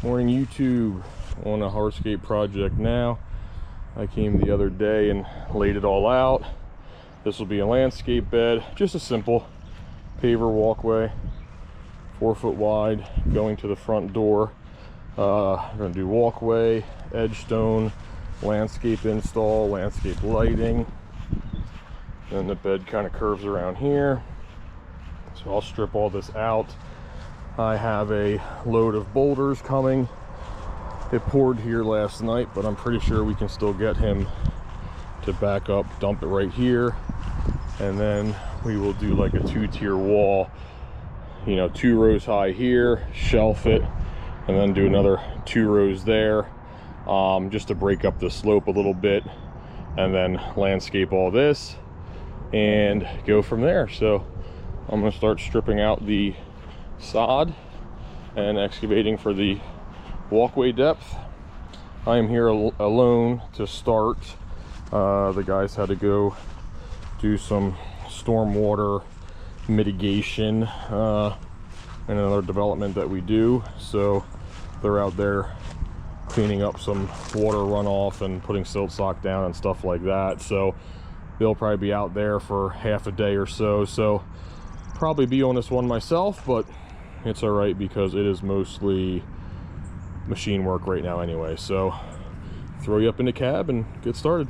Morning YouTube, on a Hardscape Project now. I came the other day and laid it all out. This will be a landscape bed, just a simple paver walkway, 4 foot wide, going to the front door. We're going to do walkway, edge stone, landscape install, landscape lighting. Then the bed kind of curves around here. So I'll strip all this out. I have a load of boulders coming. It poured here last night, but I'm pretty sure we can still get him to back up, dump it right here. And then we will do like a 2-tier wall, 2 rows high here, shelf it, and then do another 2 rows there, just to break up the slope a little bit, and then landscape all this and go from there. So I'm going to start stripping out the sod and excavating for the walkway depth. I am here alone to start. The guys had to go do some stormwater mitigation in another development that we do, so they're out there cleaning up some water runoff and putting silt sock down and stuff like that. So they'll probably be out there for half a day or so probably be on this one myself, but it's all right because it is mostly machine work right now anyway. So throw you up in the cab and get started.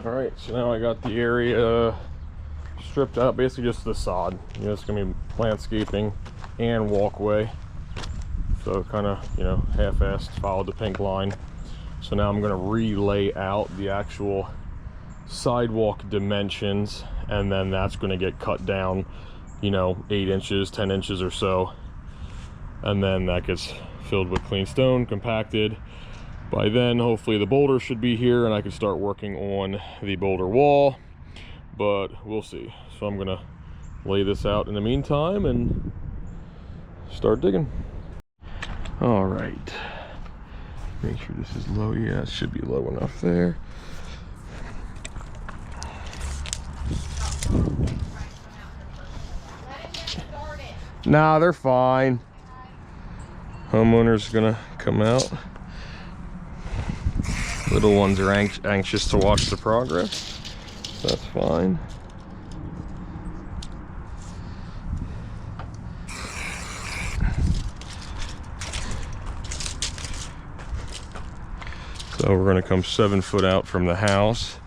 All right, so now I got the area stripped out, basically just the sod. You know, it's gonna be landscaping and walkway. So kind of, you know, half-assed, followed the pink line. So now I'm gonna relay out the actual sidewalk dimensions, and then that's gonna get cut down, you know, 8 inches, 10 inches or so. And then that gets filled with clean stone, compacted. By then, hopefully the boulder should be here and I can start working on the boulder wall, but we'll see. So I'm gonna lay this out in the meantime and start digging. All right, make sure this is low. Yeah, it should be low enough there. Nah, they're fine. Homeowner's gonna come out. Little ones are anxious to watch the progress. That's fine. So we're gonna come 7 foot out from the house.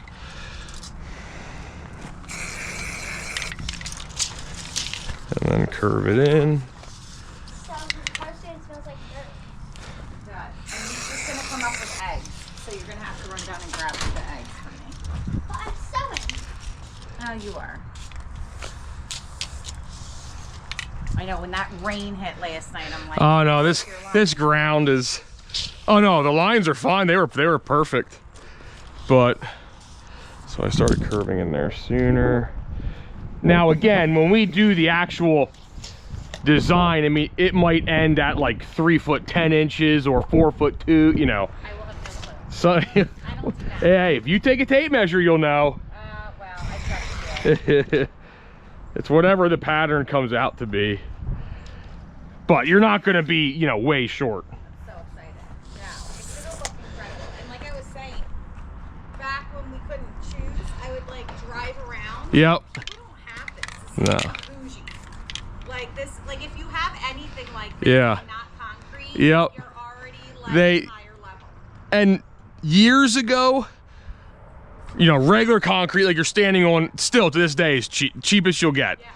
And then curve it in. So the first day it smells like dirt. It does. And he's just gonna come up with eggs. So you're gonna have to run down and grab the eggs for me. But I'm sewing. Oh, you are. I know when that rain hit last night, I'm like, oh no, this ground is. Oh no, the lines are fine. They were perfect. But so I started curving in there sooner. Now again, when we do the actual design, I mean, it might end at like 3 foot 10 inches or 4 foot 2, you know. I will have no clue. So I don't do that. hey, if you take a tape measure, you'll know. Well, I trust you. It's whatever the pattern comes out to be. But you're not gonna be, you know, way short. So excited. Yeah, it's gonna look incredible. And like I was saying, back when we couldn't choose, I would like drive around. Yep. We don't have this. This is like bougie. Like this, like if you have anything like this, yeah, and not concrete, yep, you're already like higher level. And years ago, you know, regular concrete, like you're standing on, still to this day is cheapest you'll get. Yeah.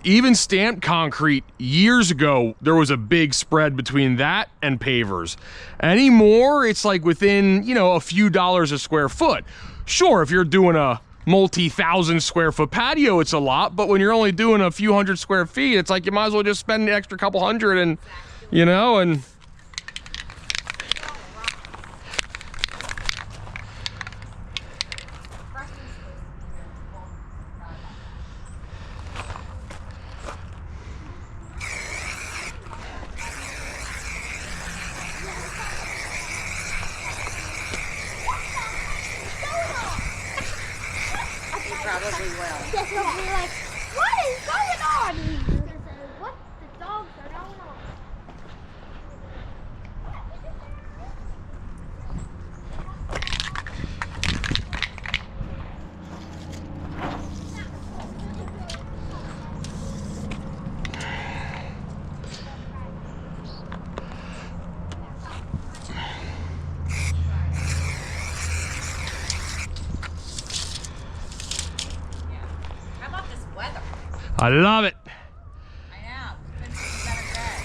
Even stamped concrete, years ago, there was a big spread between that and pavers. Anymore, it's like within, you know, a few dollars a square foot. Sure, if you're doing a multi-thousand square foot patio, it's a lot, but when you're only doing a few hundred square feet, it's like you might as well just spend an extra couple hundred and, you know, and Probably will. Yes, he'll be like, what is going on? He's gonna say, what the dogs are going on? I love it. I know. Couldn't be a better day.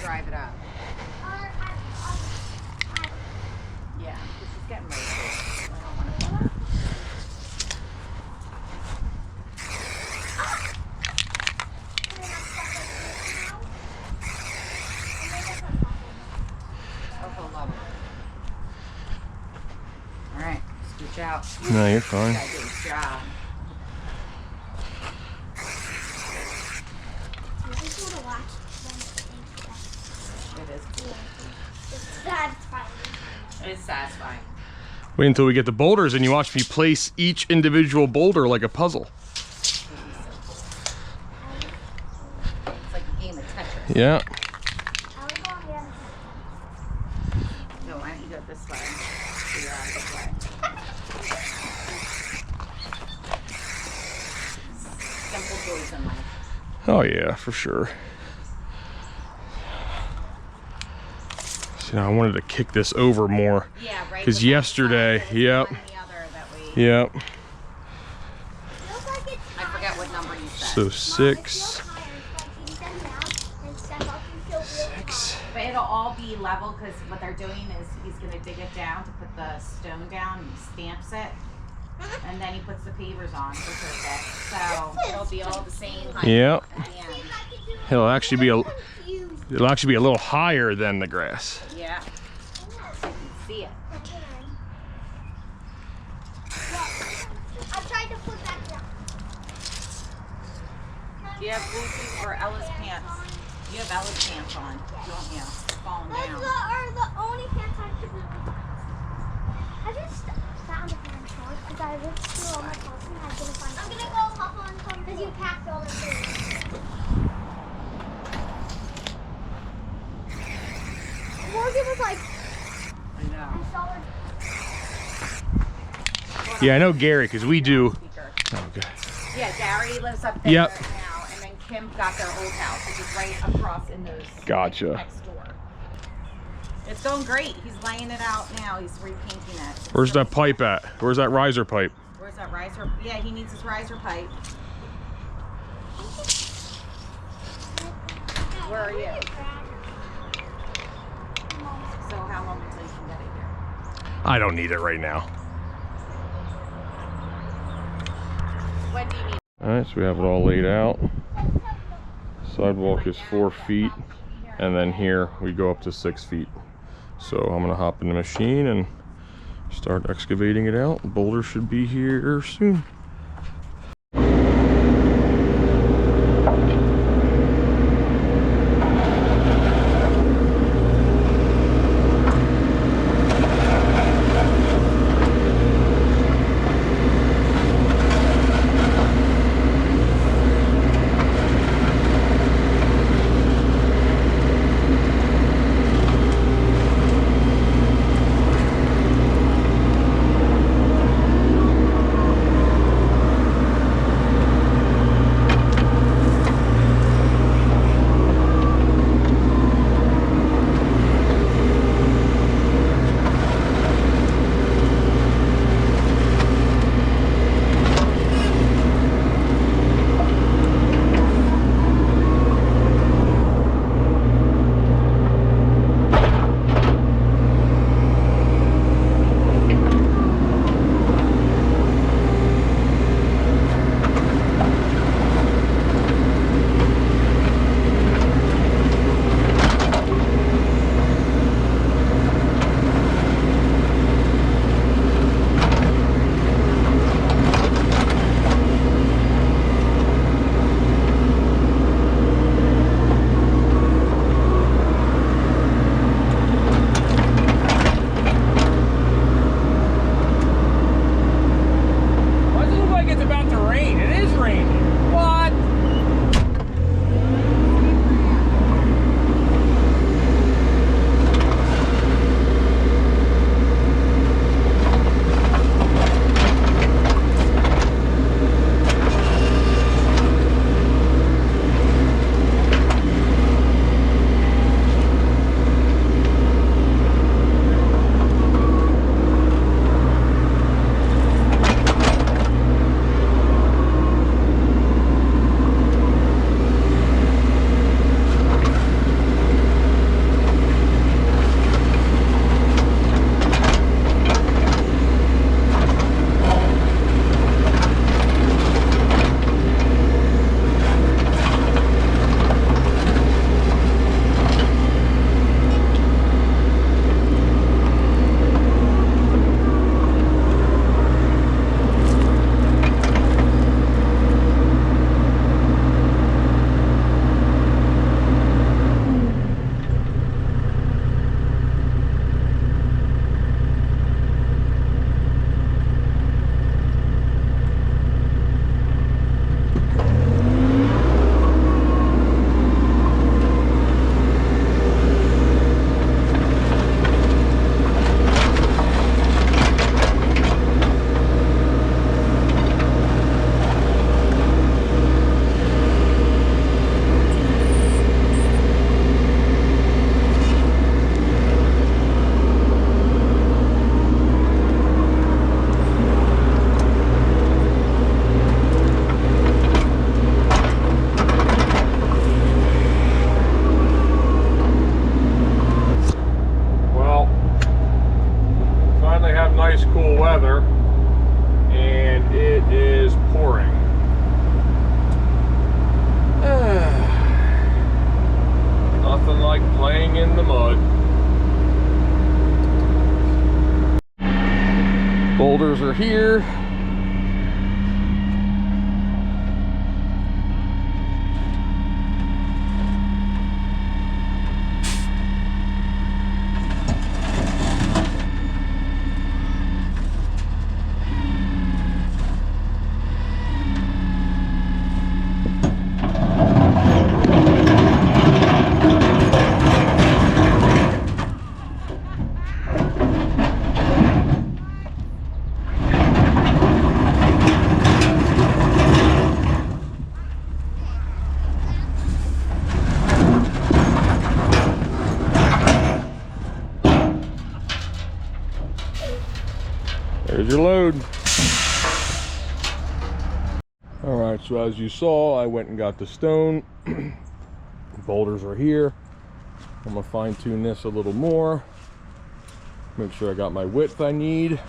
Drive it up. Yeah, this is getting ready. I don't want to. All right, scooch out. No, you're fine. You gotta do his job. It is cool. It's satisfying. It is satisfying. Wait until we get the boulders and you watch me place each individual boulder like a puzzle. Yeah. No, why don't you go this way? So you're out of this way. Simple joys in life. Oh yeah, for sure. So, I wanted to kick this over more. Yeah, right. Because yesterday, yep. Yep. I forget what number you said. So 6. But it'll all be level because what they're doing is he's going to dig it down to put the stone down and he stamps it. And then he puts the pavers on for perfect. So it'll be all the same height. Yep. At the end. It'll actually be a little higher than the grass. Yeah. You can see it. I tried to put that down. Do you have Bluetooth or Ella's pants? You have Ella's pants on, don't you? Falling Those down. are the only pants I could really. I just found a pair of shorts because I looked through all my clothes and I didn't find. I'm gonna go hop on some because you packed all the things. Morgan was like, I know. I saw her. Yeah, I know Gary, because we do. Speaker. Oh, God. Yeah, Gary lives up there Yep. now, and then Kim got their old house, which is right across in those Gotcha. next door. It's going great. He's laying it out now. He's repainting it. Where's that pipe at? Where's that riser pipe? Where's that riser? Yeah, he needs his riser pipe. Where are you? So how long until you can get it here? I don't need it right now. When do you need it? Alright, so we have it all laid out. Sidewalk is 4 feet, and then here we go up to 6 feet. So I'm gonna hop in the machine and start excavating it out. Boulder should be here soon. finally have nice cool weather, and it is pouring. Nothing like playing in the mud. Boulders are here. There's your load. All right, so as you saw, I went and got the stone. Boulders are here. I'm gonna fine tune this a little more. Make sure I got my width I need.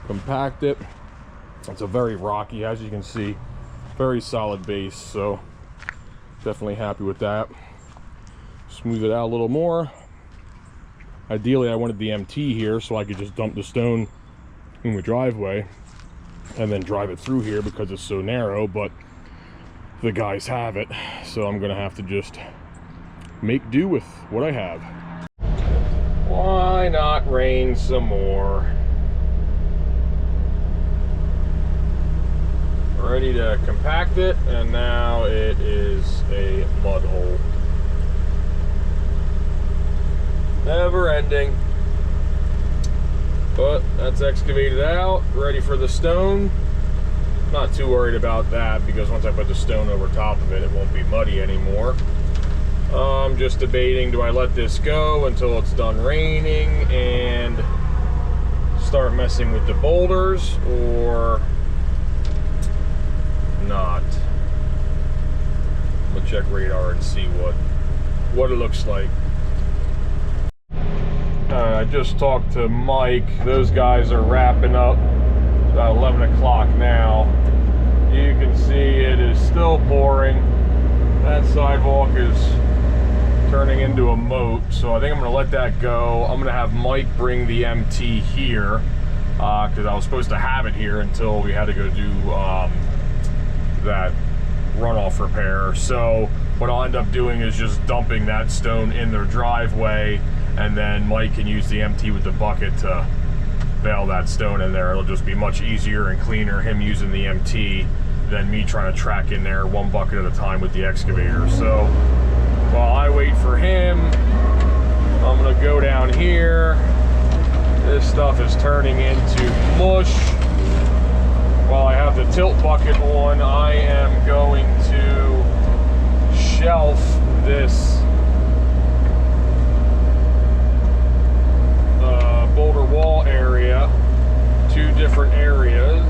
Compact it. It's a very rocky, as you can see, very solid base, so definitely happy with that. Smooth it out a little more. Ideally, I wanted the MT here so I could just dump the stone in the driveway and then drive it through here because it's so narrow, but the guys have it, so I'm gonna have to just make do with what I have. Why not rain some more? Ready to compact it, and now it is a mud hole. Never ending. But that's excavated out, ready for the stone. Not too worried about that because once I put the stone over top of it, it won't be muddy anymore. I'm just debating, do I let this go until it's done raining and start messing with the boulders, or not? I'm gonna check radar and see what it looks like. I just talked to Mike. Those guys are wrapping up. It's about 11 o'clock now. You can see it is still pouring. That sidewalk is turning into a moat, so I think I'm going to let that go. I'm going to have Mike bring the MT here because I was supposed to have it here until we had to go do that runoff repair. So what I'll end up doing is just dumping that stone in their driveway, and then Mike can use the MT with the bucket to bail that stone in there. It'll just be much easier and cleaner, him using the MT, than me trying to track in there one bucket at a time with the excavator. So while I wait for him, I'm gonna go down here. This stuff is turning into mush. While I have the tilt bucket on, I am going to shelf this boulder wall area, 2 different areas.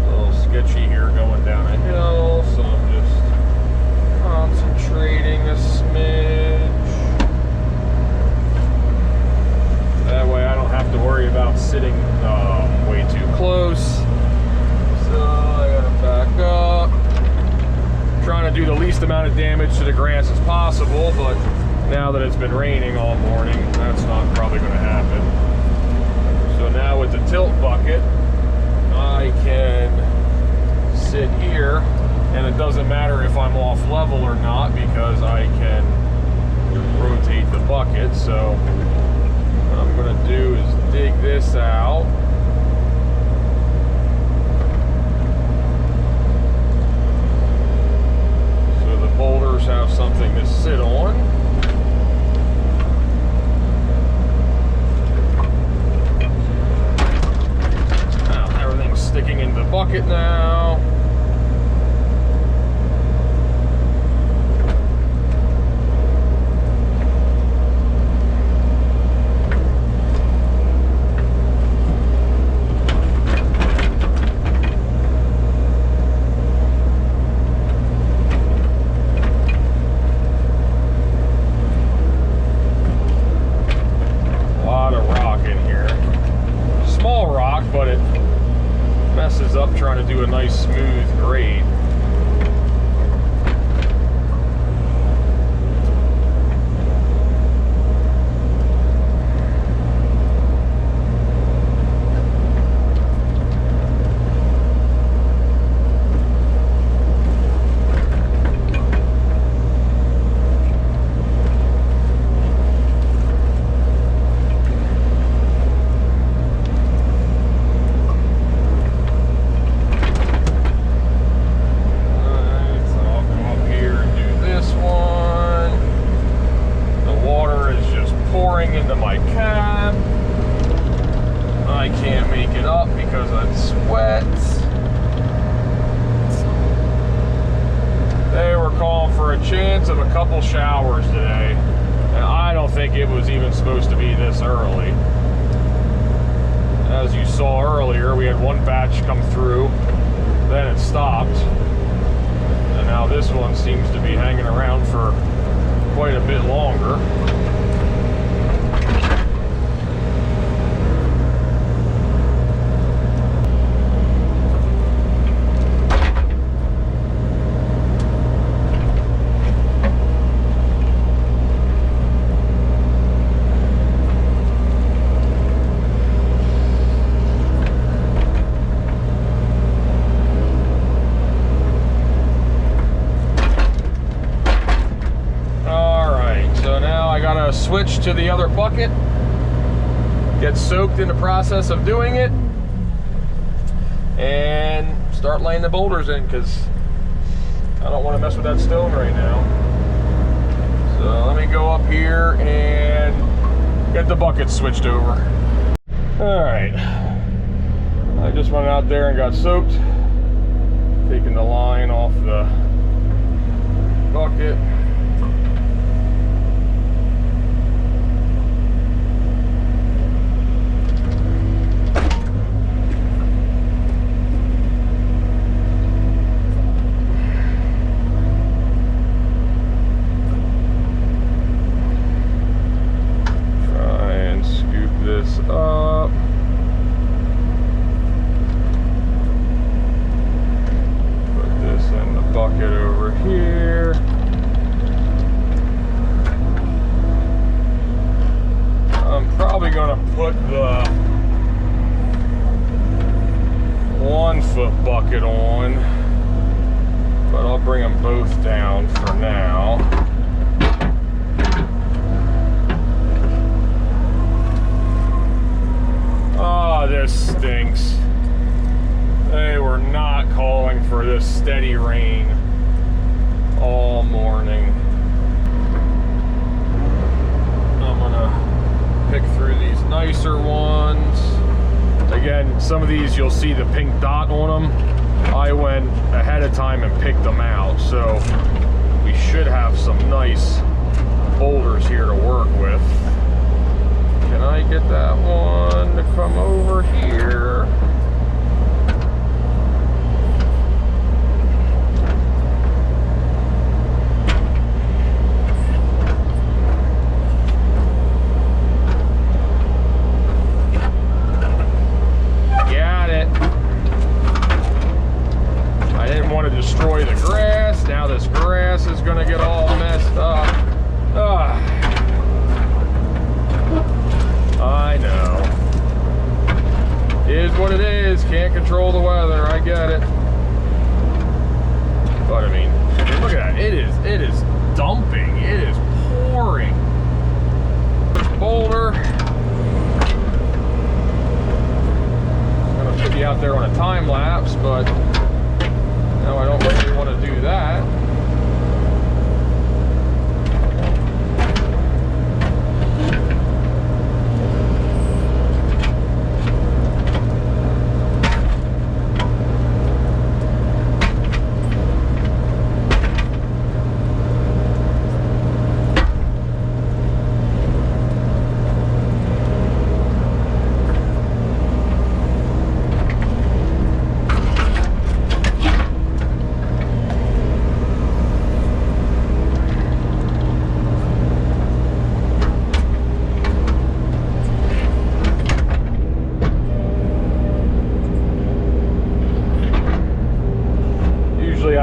A little sketchy here going down a hill, so I'm just concentrating a smidge. That way I don't have to worry about sitting way too close. So I gotta back up. Trying to do the least amount of damage to the grass as possible, but now that it's been raining all morning, that's not probably going to happen. So now with the tilt bucket, I can sit here, and it doesn't matter if I'm off level or not because I can rotate the bucket. So what I'm going to do is dig this out. So the boulders have something to sit on. Sticking in the bucket now. trying to do a nice smooth grade. Chance of a couple showers today, and I don't think it was even supposed to be this early. As you saw earlier, we had one batch come through, then it stopped, and now this one seems to be hanging around for quite a bit longer. Switch to the other bucket, get soaked in the process of doing it, and start laying the boulders in, because I don't want to mess with that stone right now. So let me go up here and get the bucket switched over. All right, I just went out there and got soaked, taking the line off the bucket. Up. Put this in the bucket over here. I'm probably going to put the 1 foot bucket on, but I'll bring them both down for now. Oh, this stinks. They were not calling for this steady rain all morning. I'm gonna pick through these nicer ones. Again, some of these you'll see the pink dot on them. I went ahead of time and picked them out, so we should have some nice boulders here to work with. Can I get that one to come over here? Got it. I didn't want to destroy the grass. Now this grass is going to get all messed up. I know. It is what it is. Can't control the weather. I get it. But I mean, look at that. It is dumping. It is pouring. Boulder. I'm gonna put you out there on a time lapse, but no, I don't really want to do that.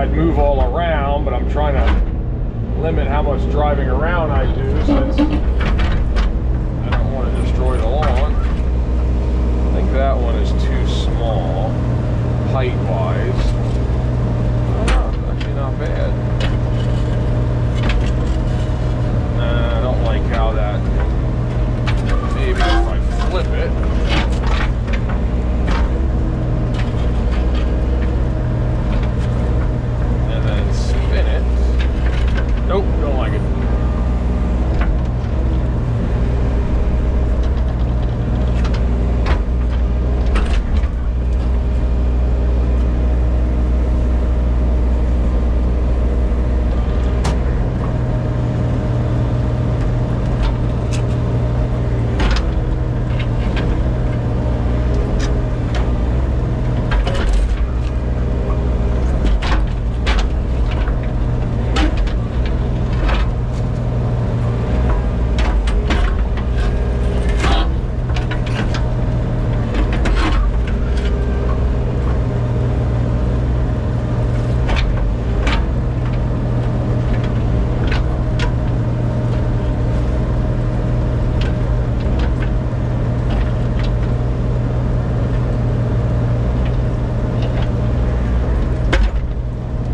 I'd move all around, but I'm trying to limit how much driving around I do since I don't want to destroy the lawn. I think that one is too small, height-wise. Oh, actually not bad. I don't like how that, maybe if I flip it. And then spin it. Nope, don't like it.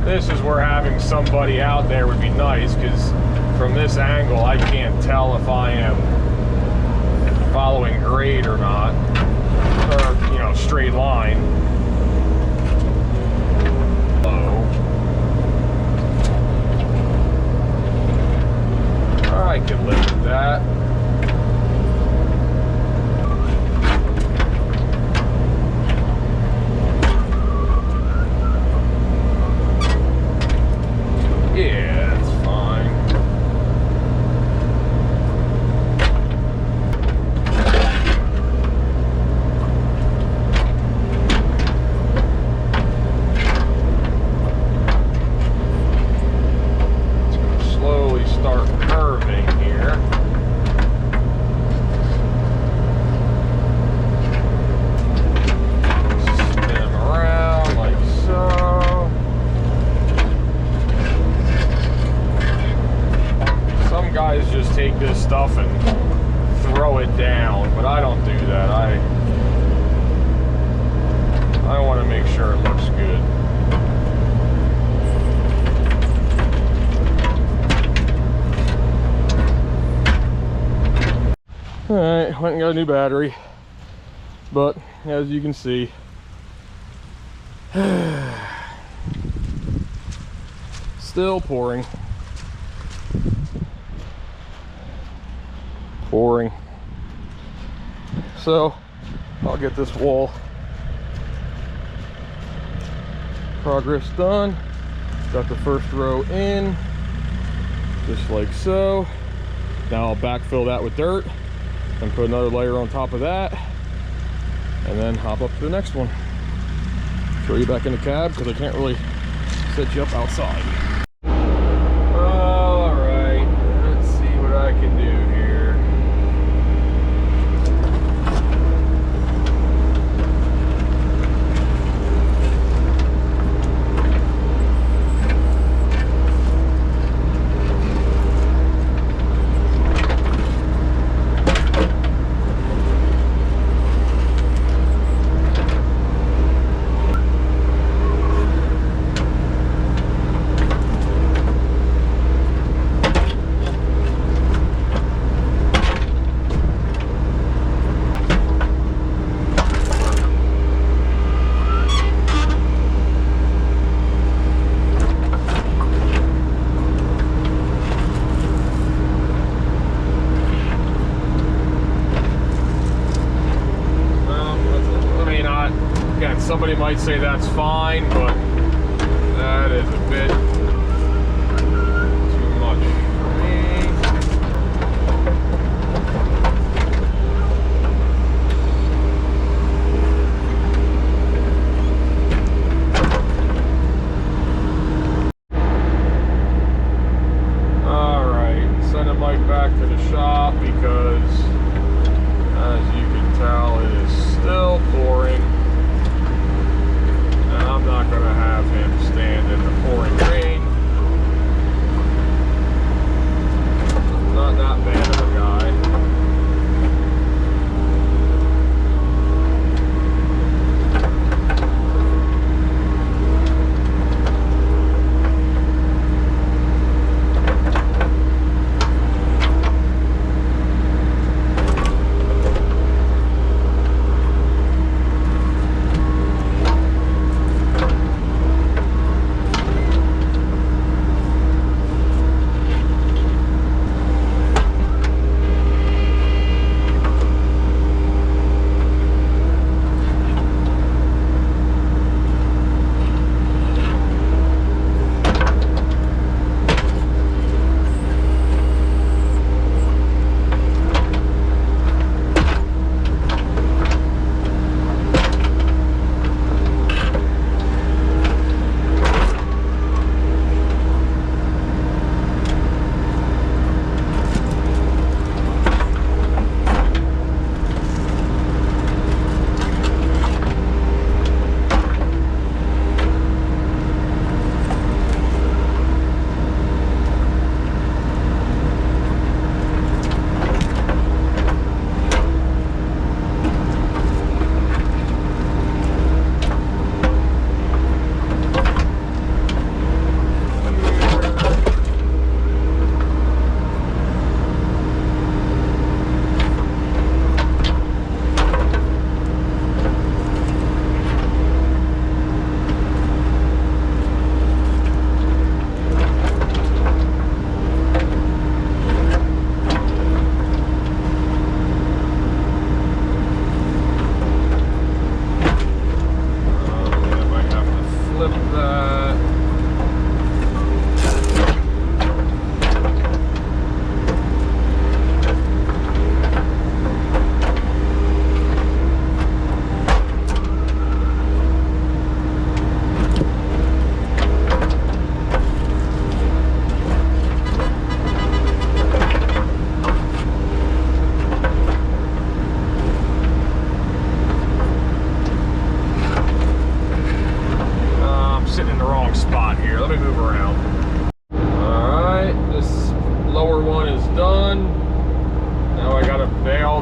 This is where having somebody out there would be nice, because from this angle I can't tell if I am following grade or not, or, you know, straight line. Low. I can live with that. Yeah, that's fine. It's going to slowly start curving here. Spin them around like so. Some guys just take this stuff and throw it down, but I don't do that. I want to make sure it looks good. Alright, went and got a new battery, but as you can see, still pouring. Pouring. So I'll get this wall progress done. Got the first row in, just like so. Now I'll backfill that with dirt and put another layer on top of that, and then hop up to the next one. Throw you back in the cab because I can't really set you up outside. All right, let's see what I can do here. Somebody might say that's fine, but that is a bit too much for me. All right, send the mic back to the shop because, as you can tell, it is still pouring. I'm not going to have him stand in the pouring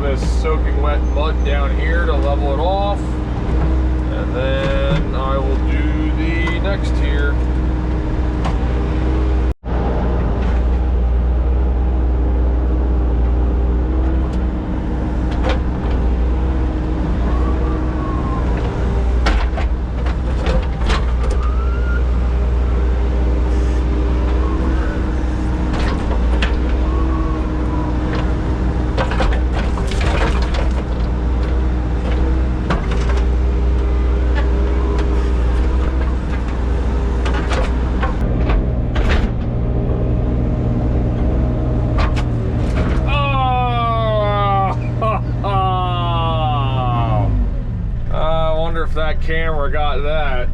this soaking wet mud down here to level it off, and then I will do the next tier. That camera got that.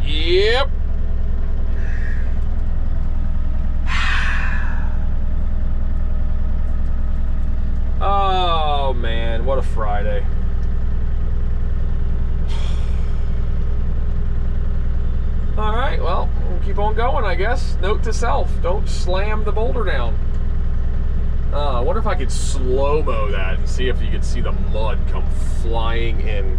Yep. Oh man, what a Friday. All right, well, we'll keep on going, I guess. Note to self, don't slam the boulder down. I wonder if I could slow-mo that and see if you could see the mud come flying in.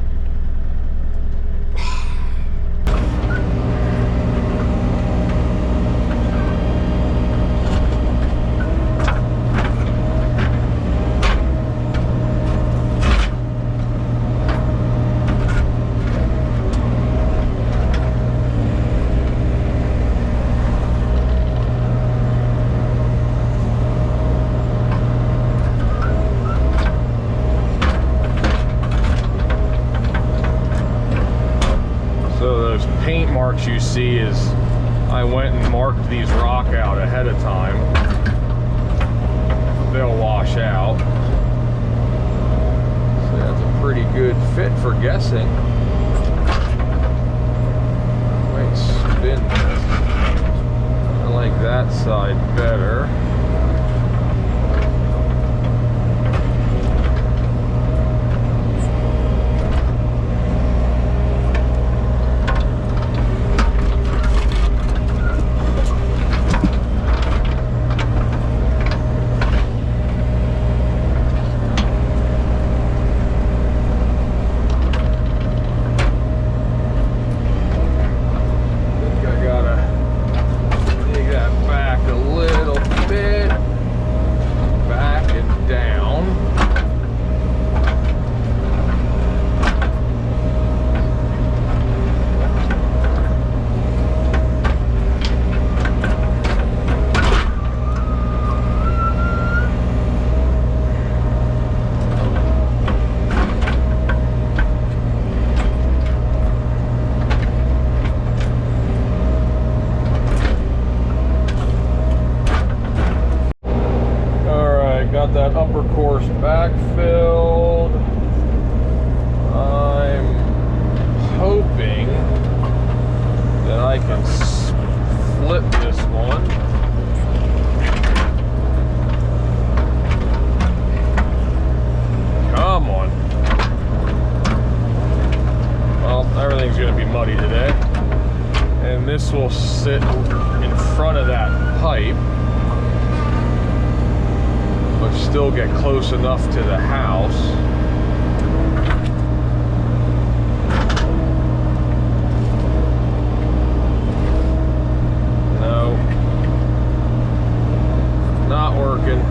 Paint marks you see is I went and marked these rock out ahead of time. They'll wash out. So that's a pretty good fit for guessing. Might spin this. I like that side better. Got that upper course backfilled. I'm hoping that I can flip this one. Come on. Well, everything's going to be muddy today. And this will sit in front of that pipe, but still get close enough to the house. No, not working.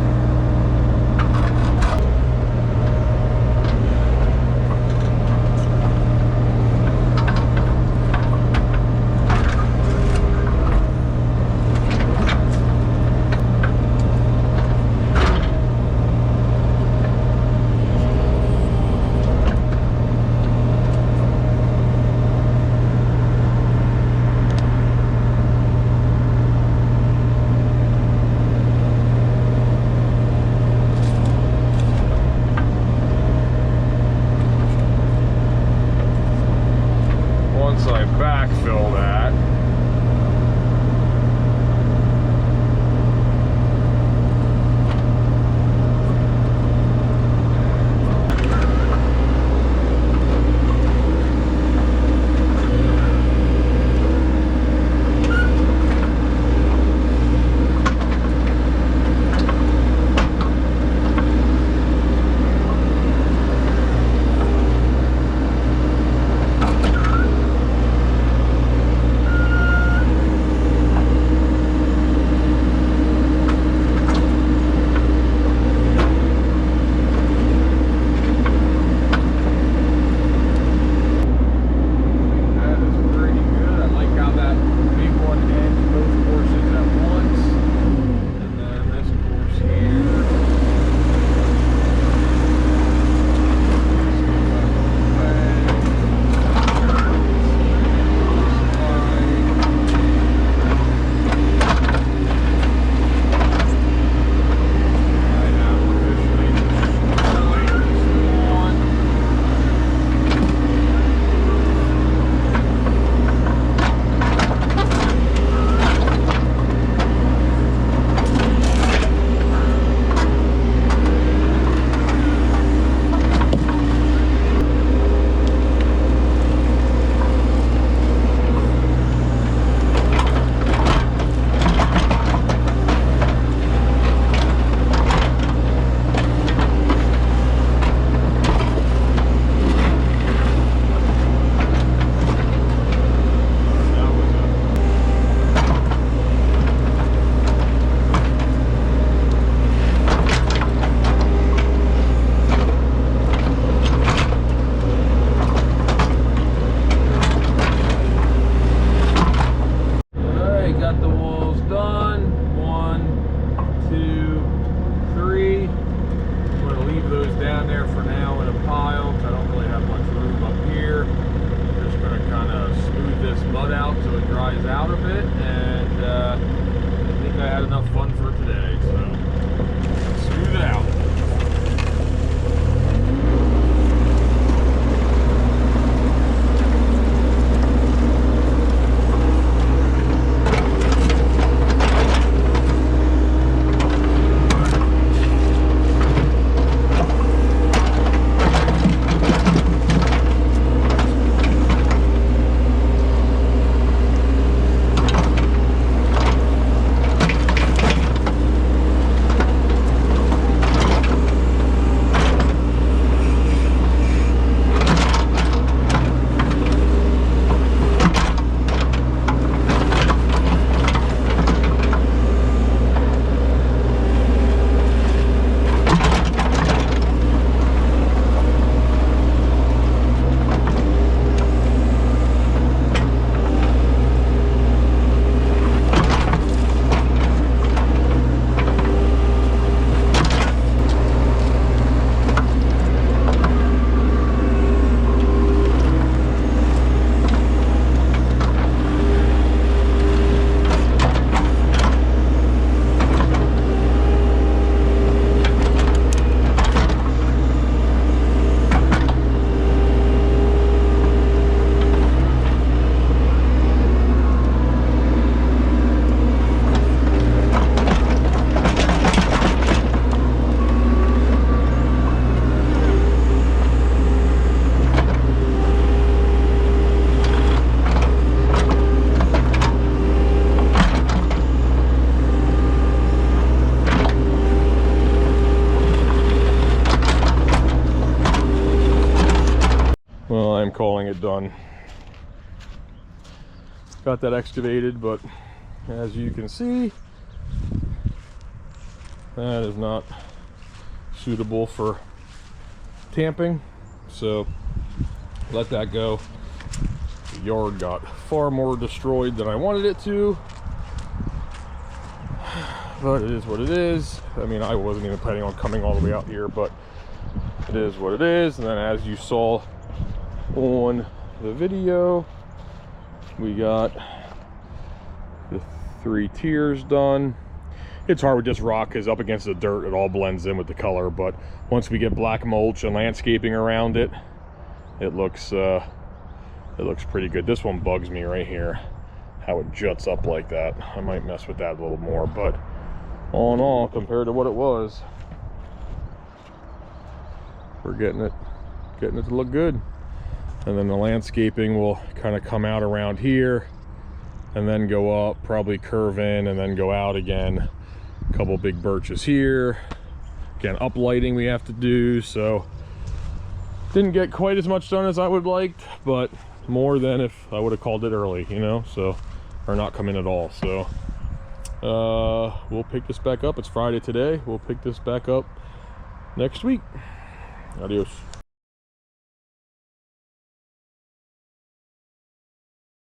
fun for today, so smooth it out. Well, I'm calling it done. Got that excavated, but as you can see, that is not suitable for tamping, so let that go. The yard got far more destroyed than I wanted it to, but it is what it is. I mean, I wasn't even planning on coming all the way out here, but it is what it is. And then, as you saw on the video, we got the 3 tiers done. It's hard with this rock because up against the dirt it all blends in with the color, but once we get black mulch and landscaping around it, it looks pretty good. This one bugs me right here, how it juts up like that. I might mess with that a little more, but all in all, compared to what it was, we're getting it to look good. And then the landscaping will kind of come out around here and then go up, probably curve in and then go out again. A couple big birches here. Again, uplighting we have to do, so didn't get quite as much done as I would like, but more than if I would have called it early, you know, so, or not come in at all. So we'll pick this back up. It's Friday today. We'll pick this back up next week. Adios.